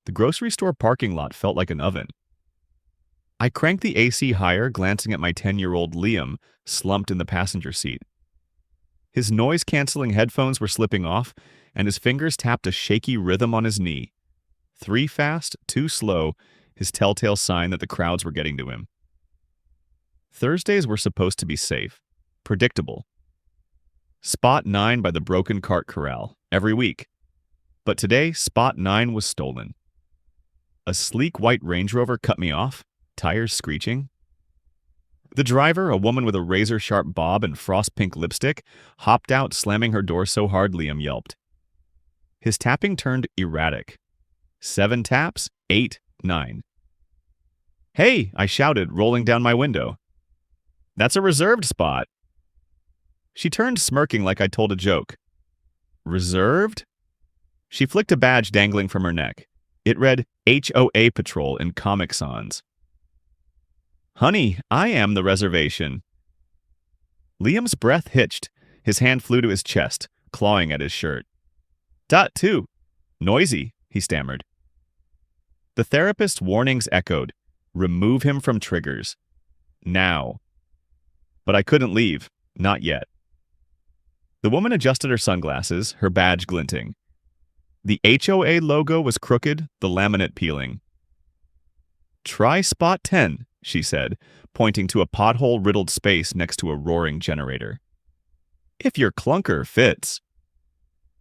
The grocery store parking lot felt like an oven. I cranked the AC higher, glancing at my 10-year-old Liam, slumped in the passenger seat. His noise-canceling headphones were slipping off, and his fingers tapped a shaky rhythm on his knee. 3 fast, 2 slow, his telltale sign that the crowds were getting to him. Thursdays were supposed to be safe, predictable. Spot 9 by the broken cart corral, every week. But today, Spot 9 was stolen. A sleek white Range Rover cut me off, tires screeching. The driver, a woman with a razor-sharp bob and frost-pink lipstick, hopped out, slamming her door so hard Liam yelped. His tapping turned erratic. 7 taps, 8, 9. "Hey!" I shouted, rolling down my window. "That's a reserved spot." She turned, smirking like I'd told a joke. "Reserved?" She flicked a badge dangling from her neck. It read HOA Patrol in Comic Sans. "Honey, I am the reservation." Liam's breath hitched. His hand flew to his chest, clawing at his shirt. ".2. Noisy," he stammered. The therapist's warnings echoed. Remove him from triggers. Now. But I couldn't leave. Not yet. The woman adjusted her sunglasses, her badge glinting. The HOA logo was crooked, the laminate peeling. "Try spot 10, she said, pointing to a pothole-riddled space next to a roaring generator. "If your clunker fits."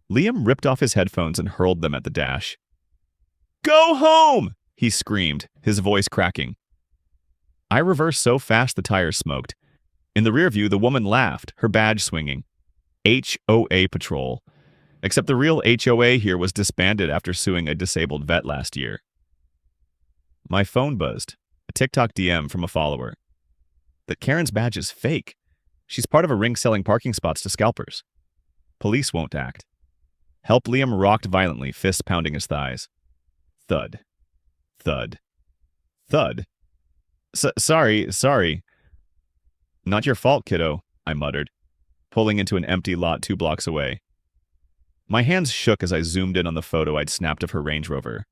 Liam ripped off his headphones and hurled them at the dash. "Go home!" he screamed, his voice cracking. I reversed so fast the tires smoked. In the rearview, the woman laughed, her badge swinging. HOA Patrol. Except the real HOA here was disbanded after suing a disabled vet last year. My phone buzzed. A TikTok DM from a follower. That Karen's badge is fake. She's part of a ring selling parking spots to scalpers. Police won't act. Help Liam rocked violently, fists pounding his thighs. Thud. Thud. Thud. Sorry. Not your fault, kiddo, I muttered, pulling into an empty lot 2 blocks away. My hands shook as I zoomed in on the photo I'd snapped of her Range Rover.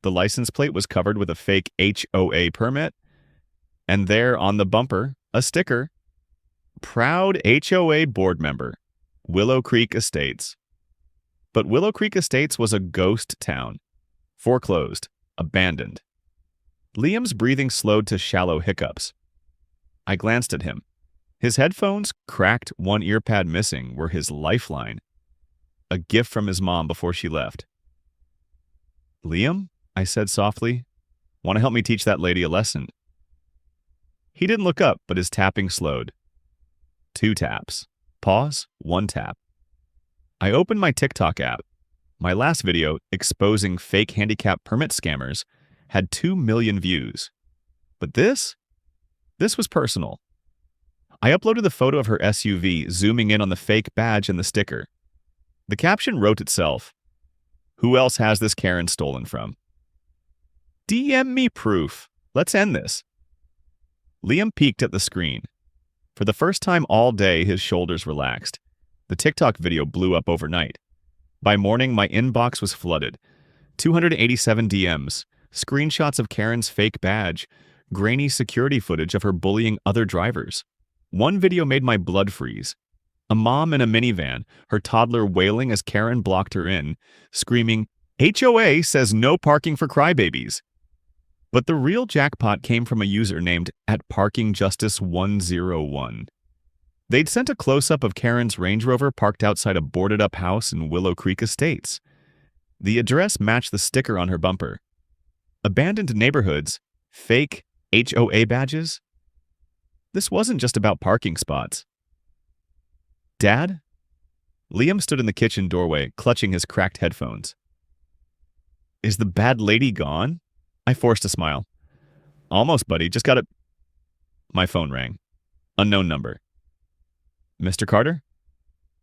The license plate was covered with a fake HOA permit, and there on the bumper, a sticker. Proud HOA board member, Willow Creek Estates. But Willow Creek Estates was a ghost town. Foreclosed. Abandoned. Liam's breathing slowed to shallow hiccups. I glanced at him. His headphones, cracked, 1 ear pad missing, were his lifeline. A gift from his mom before she left. "Liam?" I said softly. "Want to help me teach that lady a lesson?" He didn't look up, but his tapping slowed. 2 taps. Pause. 1 tap. I opened my TikTok app. My last video, exposing fake handicap permit scammers, had 2 million views. But this was personal. I uploaded the photo of her SUV, zooming in on the fake badge and the sticker. The caption wrote itself. Who else has this Karen stolen from? DM me proof. Let's end this. Liam peeked at the screen. For the first time all day, his shoulders relaxed. The TikTok video blew up overnight. By morning, my inbox was flooded. 287 DMs, screenshots of Karen's fake badge, grainy security footage of her bullying other drivers. One video made my blood freeze. A mom in a minivan, her toddler wailing as Karen blocked her in, screaming, "HOA says no parking for crybabies." But the real jackpot came from a user named @ParkingJustice101. They'd sent a close-up of Karen's Range Rover parked outside a boarded-up house in Willow Creek Estates. The address matched the sticker on her bumper. Abandoned neighborhoods, fake HOA badges. This wasn't just about parking spots. "Dad?" Liam stood in the kitchen doorway, clutching his cracked headphones. "Is the bad lady gone?" I forced a smile. "Almost, buddy. Just got it." My phone rang. Unknown number. "Mr. Carter?"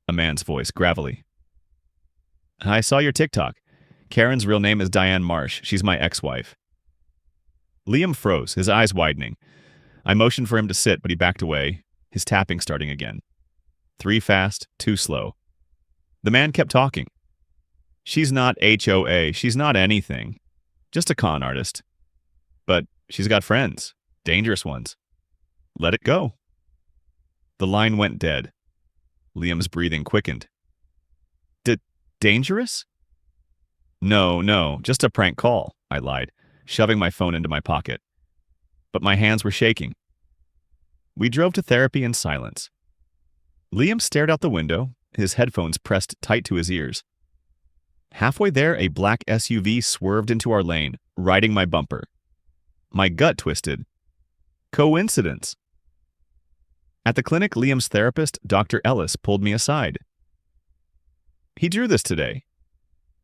A man's voice, gravelly. "I saw your TikTok. Karen's real name is Diane Marsh. She's my ex-wife." Liam froze, his eyes widening. I motioned for him to sit, but he backed away, his tapping starting again. 3 fast, 2 slow. The man kept talking. "She's not HOA. She's not anything. Just a con artist. But she's got friends. Dangerous ones. Let it go. The line went dead. Liam's breathing quickened. Dangerous? No, just a prank call, I lied, shoving my phone into my pocket. But my hands were shaking. We drove to therapy in silence. Liam stared out the window, his headphones pressed tight to his ears. Halfway there, a black SUV swerved into our lane, riding my bumper. My gut twisted. Coincidence. At the clinic, Liam's therapist, Dr. Ellis, pulled me aside. He drew this today.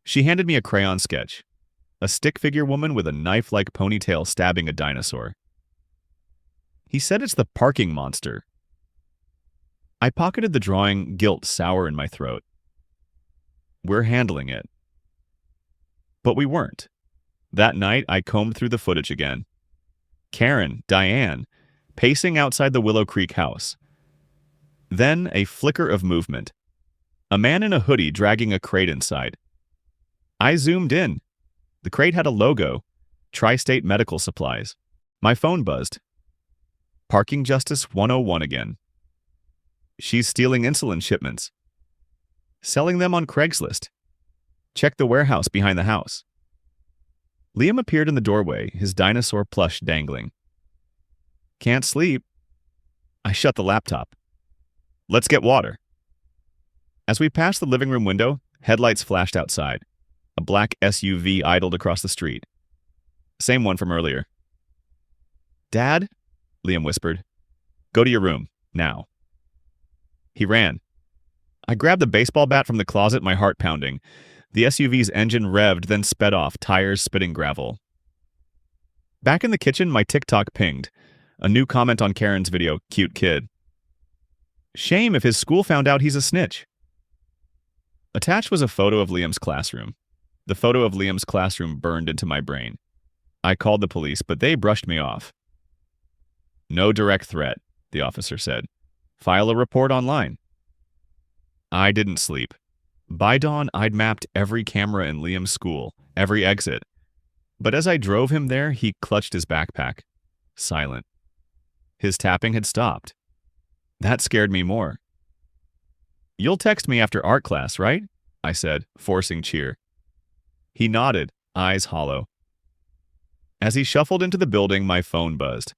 She handed me a crayon sketch. A stick figure woman with a knife-like ponytail stabbing a dinosaur. He said it's the parking monster. I pocketed the drawing, guilt sour in my throat. We're handling it. But we weren't. That night, I combed through the footage again. Karen, Diane, pacing outside the Willow Creek house. Then a flicker of movement. A man in a hoodie dragging a crate inside. I zoomed in. The crate had a logo, Tri-State Medical Supplies. My phone buzzed. Parking Justice 101 again. She's stealing insulin shipments. Selling them on Craigslist. Check the warehouse behind the house. Liam appeared in the doorway, his dinosaur plush dangling. Can't sleep. I shut the laptop. Let's get water. As we passed the living room window, headlights flashed outside. A black SUV idled across the street. Same one from earlier. Dad? Liam whispered. Go to your room, now. He ran. I grabbed the baseball bat from the closet, my heart pounding. The SUV's engine revved, then sped off, tires spitting gravel. Back in the kitchen, my TikTok pinged. A new comment on Karen's video, cute kid. Shame if his school found out he's a snitch. Attached was a photo of Liam's classroom. The photo of Liam's classroom burned into my brain. I called the police, but they brushed me off. No direct threat, the officer said. File a report online. I didn't sleep. By dawn, I'd mapped every camera in Liam's school, every exit. But as I drove him there, he clutched his backpack. Silent. His tapping had stopped. That scared me more. You'll text me after art class, right? I said, forcing cheer. He nodded, eyes hollow. As he shuffled into the building, my phone buzzed.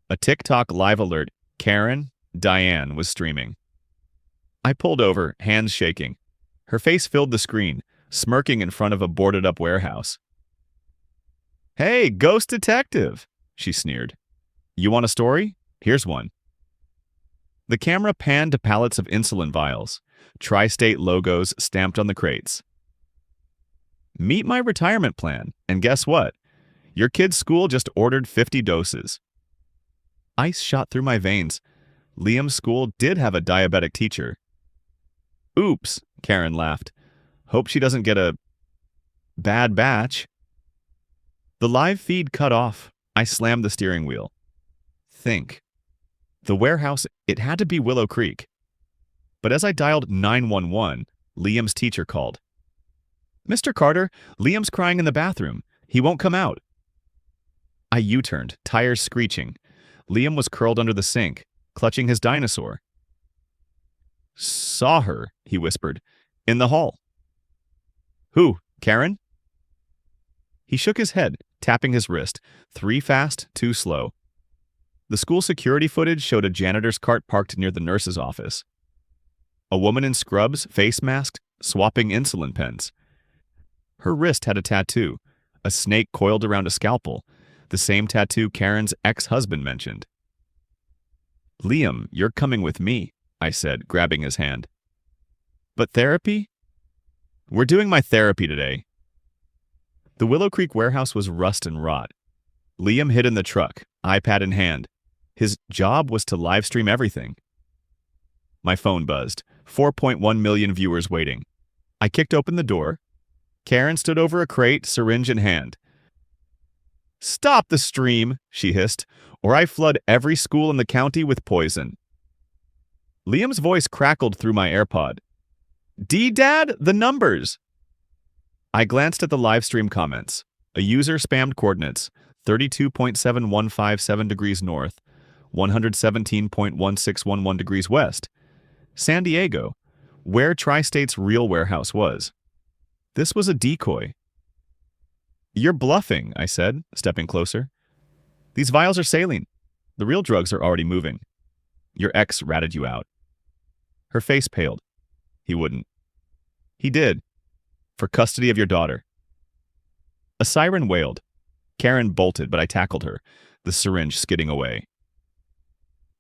A TikTok live alert, Karen, Diane, was streaming. I pulled over, hands shaking. Her face filled the screen, smirking in front of a boarded-up warehouse. Hey, ghost detective, she sneered. You want a story? Here's one. The camera panned to pallets of insulin vials, Tri-State logos stamped on the crates. Meet my retirement plan, and guess what? Your kid's school just ordered 50 doses. Ice shot through my veins. Liam's school did have a diabetic teacher. Oops, Karen laughed. Hope she doesn't get a bad batch. The live feed cut off. I slammed the steering wheel. Think. The warehouse, it had to be Willow Creek. But as I dialed 911, Liam's teacher called. Mr. Carter, Liam's crying in the bathroom. He won't come out. I U-turned, tires screeching. Liam was curled under the sink, clutching his dinosaur. Saw her, he whispered, in the hall. Who, Karen? He shook his head, tapping his wrist, 3 fast, 2 slow. The school security footage showed a janitor's cart parked near the nurse's office. A woman in scrubs, face masked, swapping insulin pens. Her wrist had a tattoo, a snake coiled around a scalpel, the same tattoo Karen's ex-husband mentioned. Liam, you're coming with me, I said, grabbing his hand. But therapy? We're doing my therapy today. The Willow Creek warehouse was rust and rot. Liam hid in the truck, iPad in hand. His job was to live stream everything. My phone buzzed, 4.1 million viewers waiting. I kicked open the door. Karen stood over a crate, syringe in hand. Stop the stream, she hissed, or I flood every school in the county with poison. Liam's voice crackled through my AirPod. D-Dad, the numbers! I glanced at the live stream comments. A user spammed coordinates 32.7157 degrees north, 117.1611 degrees west, San Diego, where Tri-State's real warehouse was. This was a decoy. "You're bluffing," I said, stepping closer. "These vials are saline. The real drugs are already moving. Your ex ratted you out." Her face paled. "He wouldn't." "He did. For custody of your daughter." A siren wailed. Karen bolted, but I tackled her, the syringe skidding away.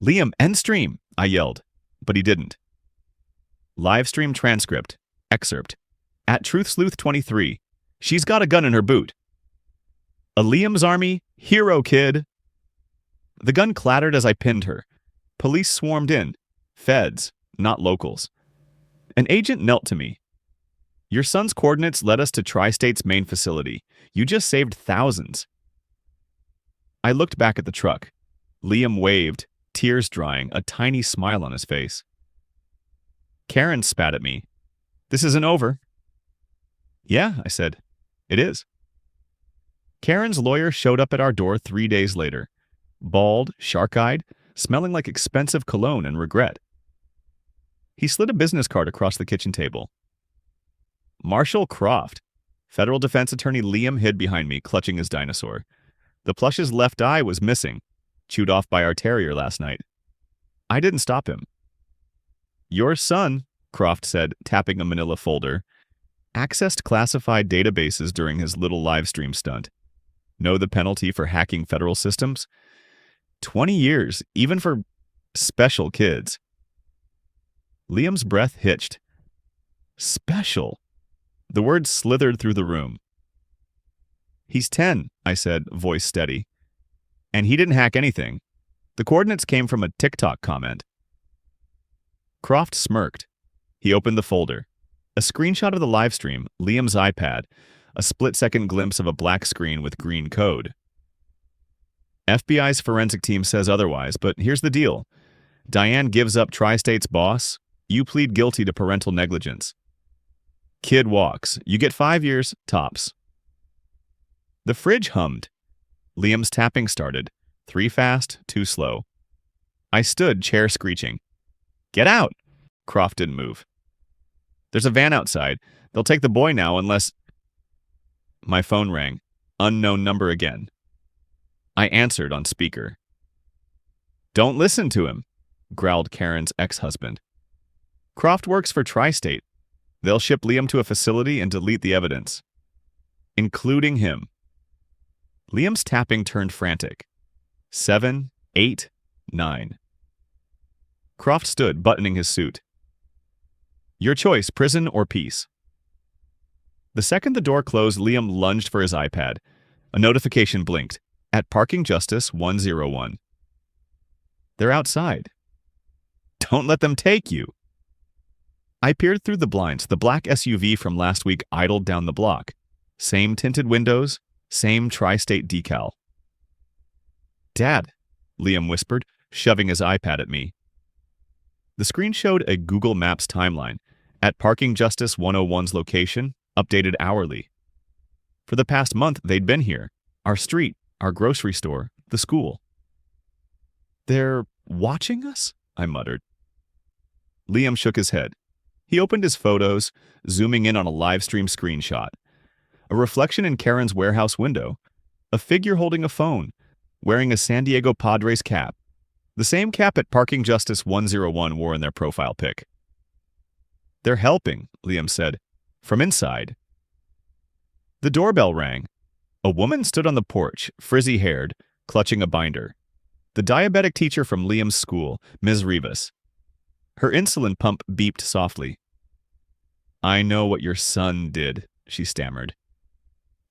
"Liam, end stream!" I yelled, but he didn't. Live stream transcript. Excerpt. At TruthSleuth23. "She's got a gun in her boot." "A Liam's army? Hero, kid!" The gun clattered as I pinned her. Police swarmed in. Feds, not locals. An agent knelt to me. "Your son's coordinates led us to Tri-State's main facility. You just saved thousands." I looked back at the truck. Liam waved, tears drying, a tiny smile on his face. Karen spat at me. "This isn't over." "Yeah," I said. "It is." Karen's lawyer showed up at our door 3 days later. Bald, shark-eyed, smelling like expensive cologne and regret. He slid a business card across the kitchen table. "Marshall Croft." Federal defense attorney Liam hid behind me, clutching his dinosaur. The plush's left eye was missing, chewed off by our terrier last night. I didn't stop him. "Your son," Croft said, tapping a manila folder, "accessed classified databases during his little livestream stunt. Know the penalty for hacking federal systems? 20 years, even for special kids." Liam's breath hitched. "Special." The words slithered through the room. "He's 10, I said, voice steady. "And he didn't hack anything. The coordinates came from a TikTok comment." Croft smirked. He opened the folder. A screenshot of the livestream, Liam's iPad, a split-second glimpse of a black screen with green code. "FBI's forensic team says otherwise, but here's the deal. Diane gives up Tri-State's boss. You plead guilty to parental negligence. Kid walks. You get 5 years, tops." The fridge hummed. Liam's tapping started. 3 fast, 2 slow. I stood, chair screeching. "Get out!" Croft didn't move. "There's a van outside. They'll take the boy now unless—" My phone rang. Unknown number again. I answered on speaker. "Don't listen to him," growled Karen's ex-husband. "Croft works for Tri-State. They'll ship Liam to a facility and delete the evidence. Including him." Liam's tapping turned frantic. 7, 8, 9. Croft stood, buttoning his suit. "Your choice, prison or peace." The second the door closed, Liam lunged for his iPad. A notification blinked. At Parking Justice 101. "They're outside." "Don't let them take you." I peered through the blinds. The black SUV from last week idled down the block. Same tinted windows, same Tri-State decal. "Dad," Liam whispered, shoving his iPad at me. The screen showed a Google Maps timeline. At Parking Justice 101's location, updated hourly. For the past month, they'd been here. Our street, our grocery store, the school. "They're watching us?" I muttered. Liam shook his head. He opened his photos, zooming in on a live stream screenshot. A reflection in Karen's warehouse window. A figure holding a phone, wearing a San Diego Padres cap. The same cap at Parking Justice 101 wore in their profile pic. "They're helping," Liam said, "from inside." The doorbell rang. A woman stood on the porch, frizzy-haired, clutching a binder. The diabetic teacher from Liam's school, Ms. Rivas. Her insulin pump beeped softly. "I know what your son did," she stammered.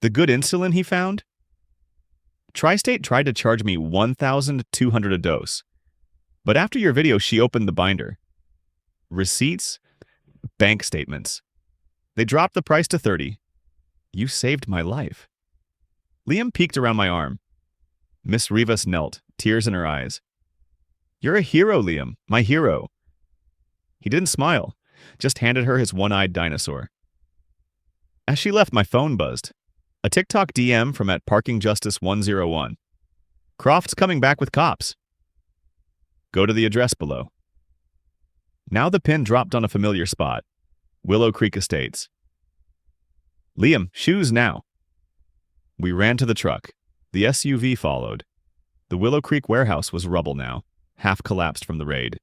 "The good insulin he found?" "Tri-State tried to charge me $1,200 a dose. But after your video, she opened the binder. Receipts, bank statements. They dropped the price to $30. You saved my life." Liam peeked around my arm. Miss Rivas knelt, tears in her eyes. "You're a hero, Liam, my hero." He didn't smile, just handed her his one-eyed dinosaur. As she left, my phone buzzed. A TikTok DM from @ParkingJustice101. Croft's coming back with cops. Go to the address below. Now the pin dropped on a familiar spot. Willow Creek Estates. Liam, shoes now. We ran to the truck. The SUV followed. The Willow Creek warehouse was rubble now, half collapsed from the raid.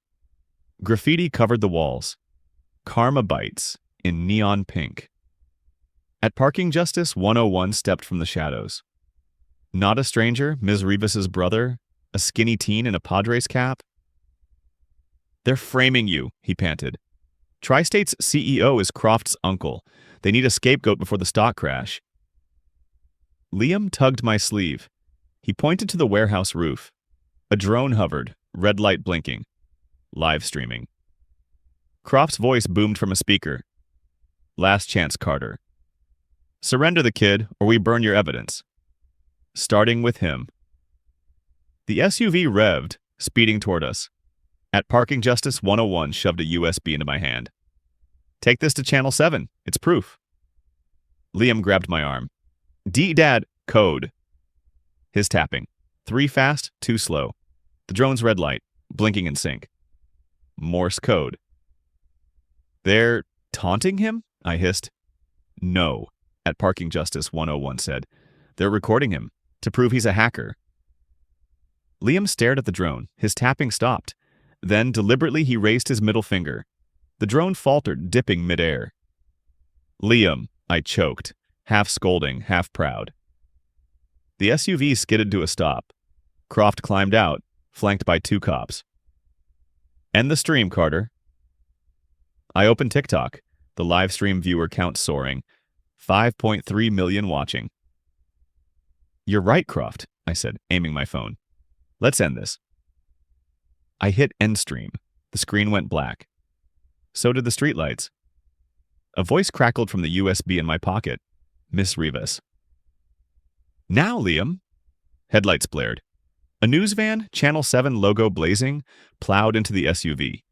Graffiti covered the walls. Karma bites in neon pink. @ParkingJustice101 stepped from the shadows. Not a stranger, Ms. Rivas's brother, a skinny teen in a Padres cap. They're framing you, he panted. Tri-State's CEO is Croft's uncle. They need a scapegoat before the stock crash. Liam tugged my sleeve. He pointed to the warehouse roof. A drone hovered, red light blinking. Live streaming. Croft's voice boomed from a speaker. Last chance, Carter. Surrender the kid, or we burn your evidence. Starting with him. The SUV revved, speeding toward us. @ParkingJustice101 shoved a USB into my hand. Take this to Channel 7. It's proof. Liam grabbed my arm. D-Dad, code. His tapping. 3 fast, 2 slow. The drone's red light, blinking in sync. Morse code. They're taunting him? I hissed. No, @ParkingJustice101 said. They're recording him, to prove he's a hacker. Liam stared at the drone. His tapping stopped. Then, deliberately, he raised his middle finger. The drone faltered, dipping midair. Liam, I choked, half scolding, half proud. The SUV skidded to a stop. Croft climbed out, flanked by 2 cops. End the stream, Carter. I opened TikTok, the live stream viewer count soaring. 5.3 million watching. You're right, Croft, I said, aiming my phone. Let's end this. I hit end stream. The screen went black. So did the streetlights. A voice crackled from the USB in my pocket. Miss Rivas. Now, Liam. Headlights blared. A news van, Channel 7 logo blazing, plowed into the SUV.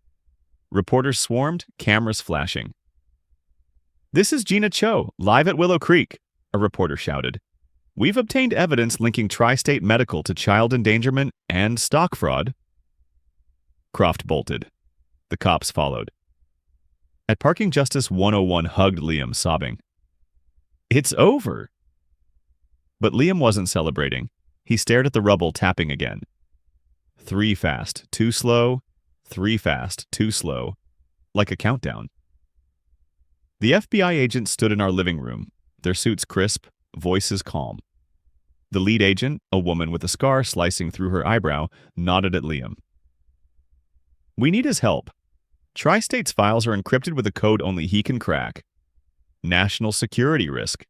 Reporters swarmed, cameras flashing. This is Gina Cho, live at Willow Creek, a reporter shouted. We've obtained evidence linking Tri-State Medical to child endangerment and stock fraud. Croft bolted. The cops followed. @ParkingJustice101 hugged Liam, sobbing. It's over. But Liam wasn't celebrating. He stared at the rubble, tapping again. 3 fast, 2 slow, 3 fast, 2 slow, like a countdown. The FBI agents stood in our living room, their suits crisp, voices calm. The lead agent, a woman with a scar slicing through her eyebrow, nodded at Liam. We need his help. Tri-State's files are encrypted with a code only he can crack. National security risk.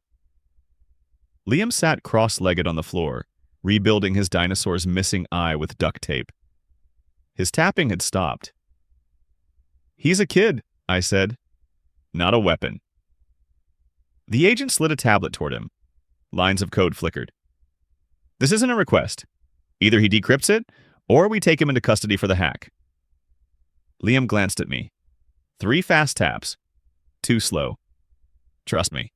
Liam sat cross-legged on the floor, rebuilding his dinosaur's missing eye with duct tape. His tapping had stopped. He's a kid, I said. Not a weapon. The agent slid a tablet toward him. Lines of code flickered. This isn't a request. Either he decrypts it, or we take him into custody for the hack. Liam glanced at me. 3 fast taps. 2 slow. Trust me.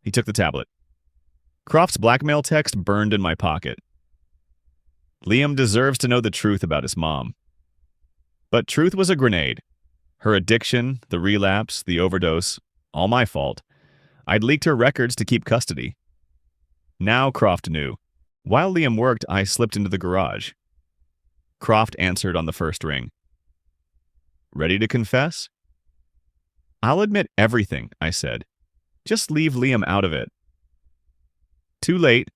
He took the tablet. Croft's blackmail text burned in my pocket. Liam deserves to know the truth about his mom. But truth was a grenade. Her addiction, the relapse, the overdose, all my fault. I'd leaked her records to keep custody. Now Croft knew. While Liam worked, I slipped into the garage. Croft answered on the first ring. Ready to confess? I'll admit everything, I said. Just leave Liam out of it. Too late.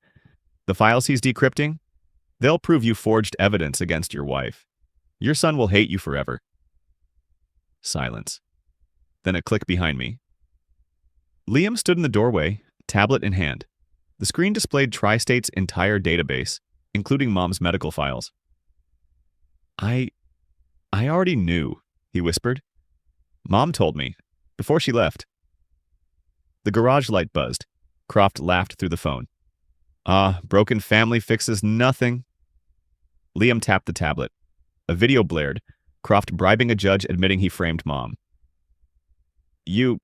The files he's decrypting, they'll prove you forged evidence against your wife. Your son will hate you forever. Silence. Then a click behind me. Liam stood in the doorway, tablet in hand. The screen displayed Tri-State's entire database, including Mom's medical files. I already knew, he whispered. Mom told me, before she left. The garage light buzzed. Croft laughed through the phone. Broken family fixes nothing. Liam tapped the tablet. A video blared, Croft bribing a judge admitting he framed Mom. You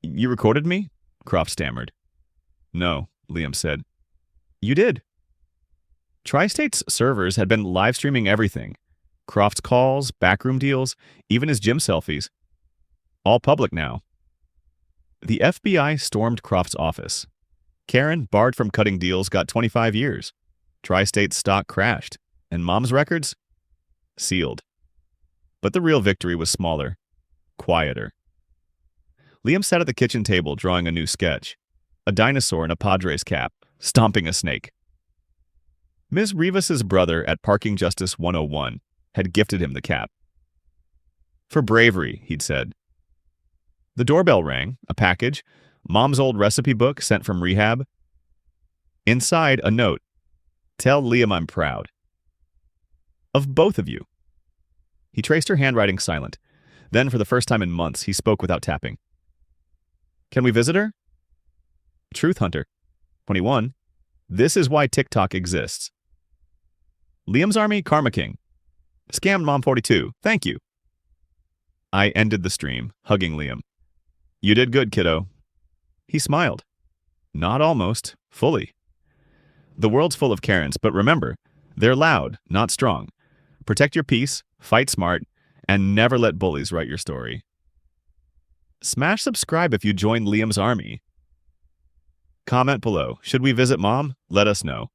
recorded me? Croft stammered. No, Liam said. You did. Tri-State's servers had been live streaming everything. Croft's calls, backroom deals, even his gym selfies. All public now. The FBI stormed Croft's office. Karen, barred from cutting deals, got 25 years. Tri-State's stock crashed. And Mom's records? Sealed. But the real victory was smaller. Quieter. Liam sat at the kitchen table drawing a new sketch. A dinosaur in a Padres cap, stomping a snake. Ms. Rivas's brother at Parking Justice 101 had gifted him the cap. For bravery, he'd said. The doorbell rang, a package, Mom's old recipe book sent from rehab. Inside, a note. Tell Liam I'm proud. Of both of you. He traced her handwriting silent. Then, for the first time in months, he spoke without tapping. Can we visit her? Truth Hunter. 21. This is why TikTok exists. Liam's Army, Karma King. Scammed Mom 42. Thank you. I ended the stream, hugging Liam. You did good, kiddo. He smiled. Not almost, fully. The world's full of Karens, but remember, they're loud, not strong. Protect your peace, fight smart, and never let bullies write your story. Smash subscribe if you join Liam's Army. Comment below. Should we visit Mom? Let us know.